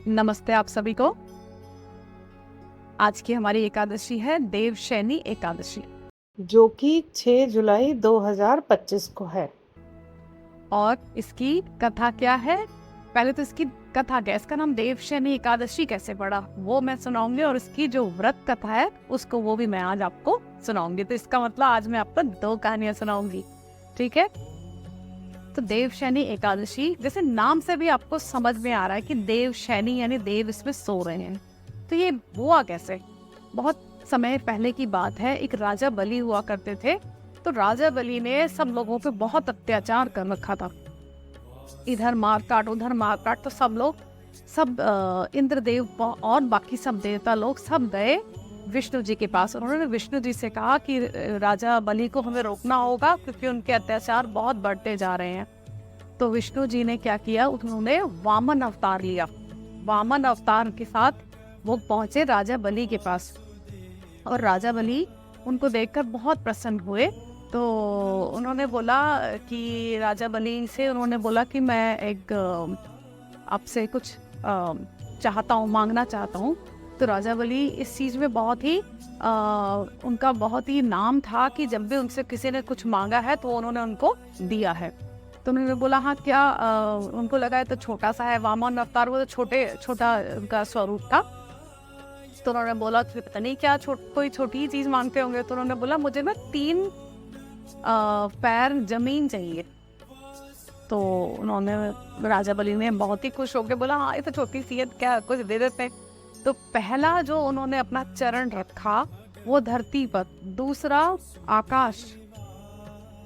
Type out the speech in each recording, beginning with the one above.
नमस्ते आप सभी को। आज की हमारी एकादशी है देवशयनी एकादशी जो कि 6 जुलाई 2025 को है। और इसकी कथा क्या है? पहले तो इसकी कथा क्या है, इसका नाम देवशयनी एकादशी कैसे पड़ा वो मैं सुनाऊंगी, और इसकी जो व्रत कथा है उसको वो भी मैं आज आपको सुनाऊंगी। तो इसका मतलब आज मैं आपको 2 कहानियां सुनाऊंगी, ठीक है। तो देवशयनी एकादशी, जैसे नाम से भी आपको समझ में आ रहा है कि देवशयनी यानी देव इसमें सो रहे हैं। तो ये हुआ कैसे? बहुत समय पहले की बात है, एक राजा बलि हुआ करते थे। तो राजा बलि ने सब लोगों पे बहुत अत्याचार कर रखा था, इधर मार काट उधर मार काट। तो सब इंद्रदेव और बाकी सब देवता लोग सब गए विष्णु जी के पास। उन्होंने विष्णु जी से कहा कि राजा बलि को हमें रोकना होगा क्योंकि उनके अत्याचार बहुत बढ़ते जा रहे हैं। तो विष्णु जी ने क्या किया, उन्होंने वामन अवतार लिया। वामन अवतार के साथ वो पहुंचे राजा बलि के पास, और राजा बलि उनको देखकर बहुत प्रसन्न हुए। तो उन्होंने बोला कि राजा बलि से उन्होंने बोला कि मैं एक आपसे कुछ चाहता हूँ, मांगना चाहता हूँ। तो राजा बलि इस चीज़ में बहुत ही उनका बहुत ही नाम था कि जब भी उनसे किसी ने कुछ मांगा है तो उन्होंने उनको दिया है। तो उन्होंने बोला हाँ क्या, उनको लगा है तो छोटा सा है, वामन अवतार, वो तो छोटा उनका स्वरूप था। तो उन्होंने बोला कि पता नहीं क्या कोई छोटी ही चीज़ मांगते होंगे। तो उन्होंने बोला मुझे ना 3 पैर जमीन चाहिए। तो उन्होंने राजा बलि ने बहुत ही खुश होकर बोला हाँ ये तो छोटी सी है, क्या कुछ दे देते हैं। तो पहला जो उन्होंने अपना चरण रखा वो धरती पर, दूसरा आकाश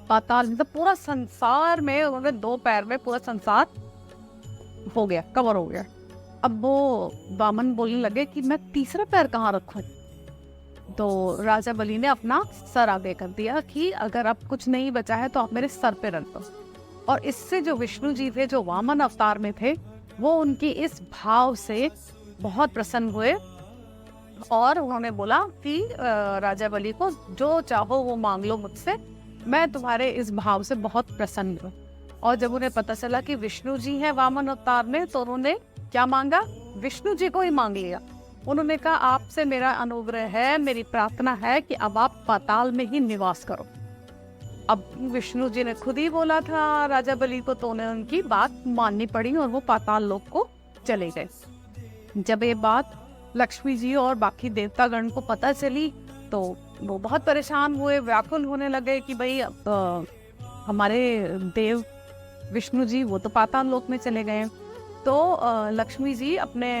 पाताल, मतलब पूरा संसार में उन्होंने 2 पैर में पूरा संसार हो गया, कवर हो गया। अब वो वामन बोलने लगे कि मैं तीसरा पैर कहाँ रखूं। तो राजा बलि ने अपना सर आगे कर दिया कि अगर अब कुछ नहीं बचा है तो आप मेरे सर पे रख दो। और इससे जो विष्णु जी थे, जो वामन अवतार में थे, वो उनकी इस भाव से बहुत प्रसन्न हुए और उन्होंने बोला कि राजा बलि को जो चाहो वो मांग लो मुझसे, मैं तुम्हारे इस भाव से बहुत प्रसन्न हूँ। और जब उन्हें पता चला कि विष्णु जी हैं वामन अवतार में, तो उन्होंने क्या मांगा, विष्णु जी को ही मांग लिया। उन्होंने कहा आपसे मेरा अनुग्रह है, मेरी प्रार्थना है कि अब आप पाताल में ही निवास करो। अब विष्णु जी ने खुद ही बोला था राजा बलि को, तो उन्हें उनकी बात माननी पड़ी और वो पाताल लोक को चले गए। जब ये बात लक्ष्मी जी और बाकी देवतागण को पता चली तो वो बहुत परेशान हुए, व्याकुल होने लगे कि भाई अब हमारे देव विष्णु जी वो तो पाताल लोक में चले गए। तो लक्ष्मी जी अपने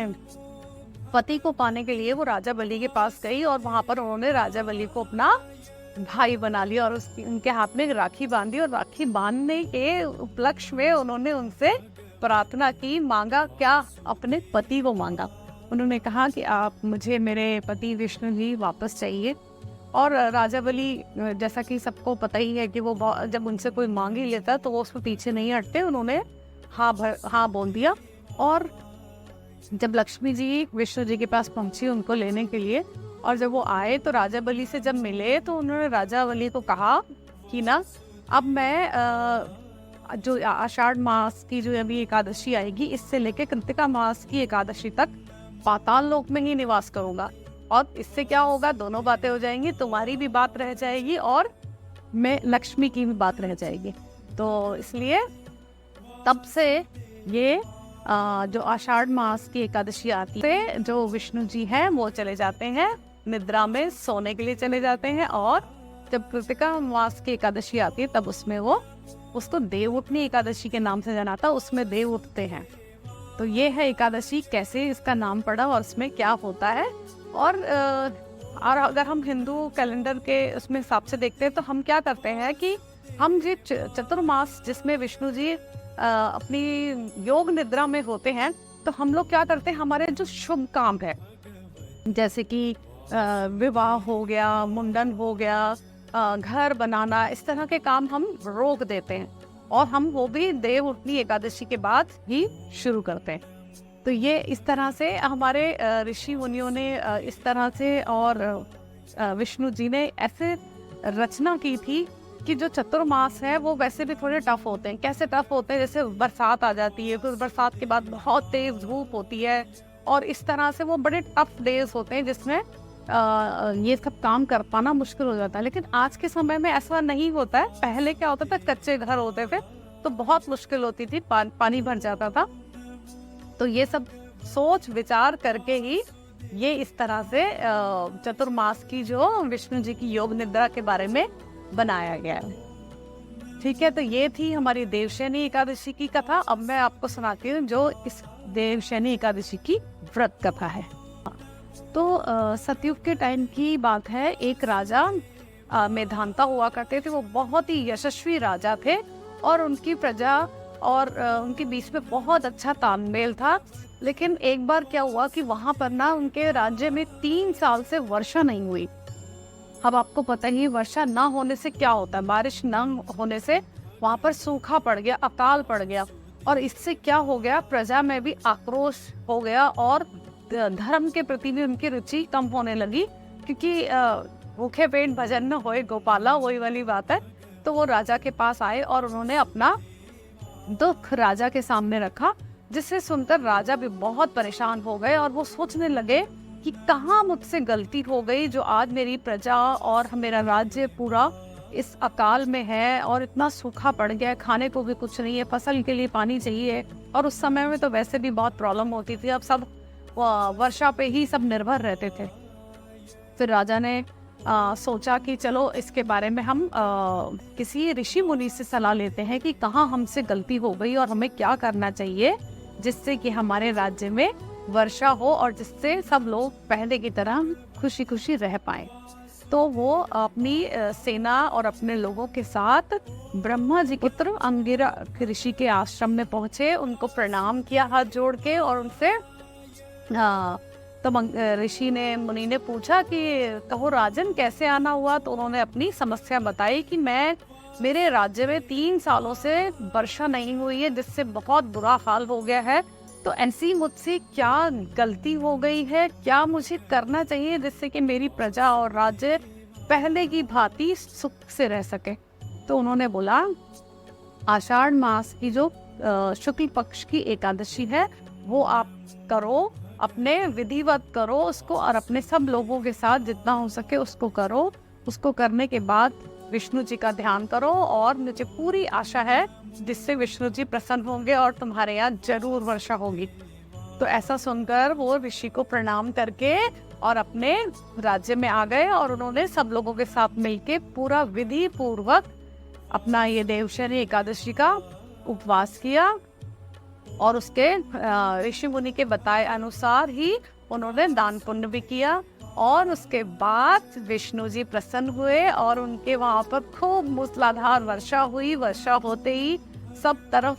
पति को पाने के लिए वो राजा बलि के पास गई, और वहां पर उन्होंने राजा बलि को अपना भाई बना लिया और उनके हाथ में राखी बांधी। और राखी बांधने के उपलक्ष्य में उन्होंने उनसे प्रार्थना की, मांगा क्या, अपने पति को मांगा। उन्होंने कहा कि आप मुझे मेरे पति विष्णु जी वापस चाहिए। और राजा बलि, जैसा कि सबको पता ही है कि वो जब उनसे कोई मांग ही लेता तो वो उसको पीछे नहीं हटते, उन्होंने हाँ बोल दिया। और जब लक्ष्मी जी विष्णु जी के पास पहुंची उनको लेने के लिए, और जब वो आए तो राजा बलि से जब मिले तो उन्होंने राजा बलि को कहा कि ना अब मैं जो आषाढ़ मास की जो अभी एकादशी आएगी, इससे लेके कृतिका मास की एकादशी तक पाताल लोक में ही निवास करूंगा। और इससे क्या होगा, दोनों बातें हो जाएंगी, तुम्हारी भी बात रह जाएगी और मैं लक्ष्मी की भी बात रह जाएगी। तो इसलिए तब से ये जो आषाढ़ मास की एकादशी आती है, जो विष्णु जी हैं वो चले जाते हैं निद्रा में, सोने के लिए चले जाते हैं। और जब कृतिका मास की एकादशी आती है तब उसमें वो उसको देव उठनी एकादशी के नाम से जाना था, उसमें देव उठते हैं। तो ये है एकादशी, कैसे इसका नाम पड़ा और इसमें क्या होता है। और अगर हम हिंदू कैलेंडर के उसमें हिसाब से देखते हैं तो हम क्या करते हैं कि हम ये चतुर्मास जिसमें विष्णु जी अपनी योग निद्रा में होते हैं, तो हम लोग क्या करते हैं, हमारे जो शुभ काम है जैसे कि विवाह हो गया, मुंडन हो गया, घर बनाना, इस तरह के काम हम रोक देते हैं और हम वो भी देव उठनी एकादशी के बाद ही शुरू करते हैं। तो ये इस तरह से हमारे ऋषि मुनियों ने इस तरह से, और विष्णु जी ने ऐसे रचना की थी कि जो चतुर्मास है वो वैसे भी थोड़े टफ होते हैं। कैसे टफ होते हैं, जैसे बरसात आ जाती है, फिर बरसात के बाद बहुत तेज धूप होती है और इस तरह से वो बड़े टफ डेज होते हैं जिसमें ये सब काम कर पाना मुश्किल हो जाता है। लेकिन आज के समय में ऐसा नहीं होता है। पहले क्या होता था, कच्चे घर होते थे तो बहुत मुश्किल होती थी, पानी भर जाता था। तो ये सब सोच विचार करके ही ये इस तरह से चतुर्मास की जो विष्णु जी की योग निद्रा के बारे में बनाया गया है। ठीक है, तो ये थी हमारी देवशयनी एकादशी की कथा। अब मैं आपको सुनाती हूँ जो इस देवशयनी एकादशी की व्रत कथा है। तो सतयुग के टाइम की बात है। एक राजा मेधांता हुआ करते थे। वो बहुत ही यशस्वी राजा थे और उनकी प्रजा और उनके बीच में बहुत अच्छा तालमेल था। लेकिन एक बार क्या हुआ कि वहां पर ना उनके राज्य में 3 साल से वर्षा नहीं हुई। अब आपको पता ही, वर्षा ना होने से क्या होता है, बारिश ना होने से वहां पर सूखा पड़ गया, अकाल पड़ गया। और इससे क्या हो गया, प्रजा में भी आक्रोश हो गया और धर्म के प्रति भी उनकी रुचि कम होने लगी। क्योंकि भूखे पेट भजन में होए गोपाला, वही वाली बात है। तो वो राजा के पास आए और उन्होंने अपना दुख राजा के सामने रखा, जिससे सुनकर राजा भी बहुत परेशान हो गए और वो सोचने लगे कि कहाँ मुझसे गलती हो गई जो आज मेरी प्रजा और मेरा राज्य पूरा इस अकाल में है और इतना सूखा पड़ गया है, खाने को भी कुछ नहीं है, फसल के लिए पानी चाहिए। और उस समय में तो वैसे भी बहुत प्रॉब्लम होती थी। अब सब वर्षा पे ही सब निर्भर रहते थे। फिर राजा ने सोचा कि चलो इसके बारे में हम किसी ऋषि मुनि से सलाह लेते हैं कि कहाँ हमसे गलती हो गई और हमें क्या करना चाहिए जिससे कि हमारे राज्य में वर्षा हो और जिससे सब लोग पहले की तरह खुशी खुशी रह पाए। तो वो अपनी सेना और अपने लोगों के साथ ब्रह्मा जी के पुत्र अंगिरा ऋषि के आश्रम में पहुंचे, उनको प्रणाम किया हाथ जोड़ के और उनसे तो ऋषि ने मुनि ने पूछा कि कहो राजन कैसे आना हुआ। तो उन्होंने अपनी समस्या बताई कि मेरे राज्य में 3 सालों से वर्षा नहीं हुई है, जिससे बहुत बुरा हाल हो गया है। तो ऐसी मुझसे क्या गलती हो गई है, क्या मुझे करना चाहिए जिससे कि मेरी प्रजा और राज्य पहले की भांति सुख से रह सके। तो उन्होंने बोला, आषाढ़ मास की जो शुक्ल पक्ष की एकादशी है वो आप करो, अपने विधिवत करो उसको और अपने सब लोगों के साथ जितना हो सके उसको करो। उसको करने के बाद विष्णु जी का ध्यान करो और मुझे पूरी आशा है जिससे विष्णु जी प्रसन्न होंगे और तुम्हारे यहाँ जरूर वर्षा होगी। तो ऐसा सुनकर वो ऋषि को प्रणाम करके और अपने राज्य में आ गए और उन्होंने सब लोगों के साथ मिलके पूरा विधि पूर्वक अपना ये देवशयनी एकादशी का उपवास किया और उसके ऋषि मुनि के बताए अनुसार ही उन्होंने दान पुण्य भी किया। और उसके बाद विष्णु जी प्रसन्न हुए और उनके वहां पर खूब मूसलाधार वर्षा हुई। वर्षा होते ही सब तरफ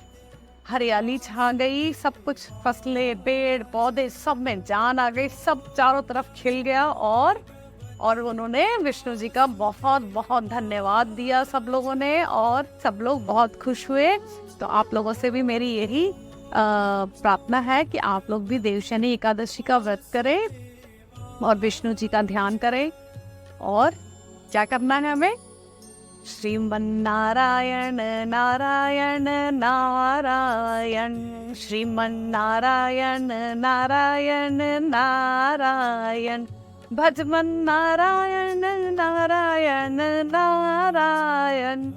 हरियाली छा गई, सब कुछ फसलें, पेड़ पौधे सब में जान आ गई, सब चारों तरफ खिल गया। और उन्होंने विष्णु जी का बहुत बहुत धन्यवाद दिया सब लोगों ने और सब लोग बहुत खुश हुए। तो आप लोगों से भी मेरी यही प्रार्थना है कि आप लोग भी देवशयनी एकादशी का व्रत करें और विष्णु जी का ध्यान करें। और क्या करना है हमें, श्रीमन्नारायण नारायण नारायण, श्रीमन्नारायण नारायण नारायण, भजमन नारायण नारायण नारायण,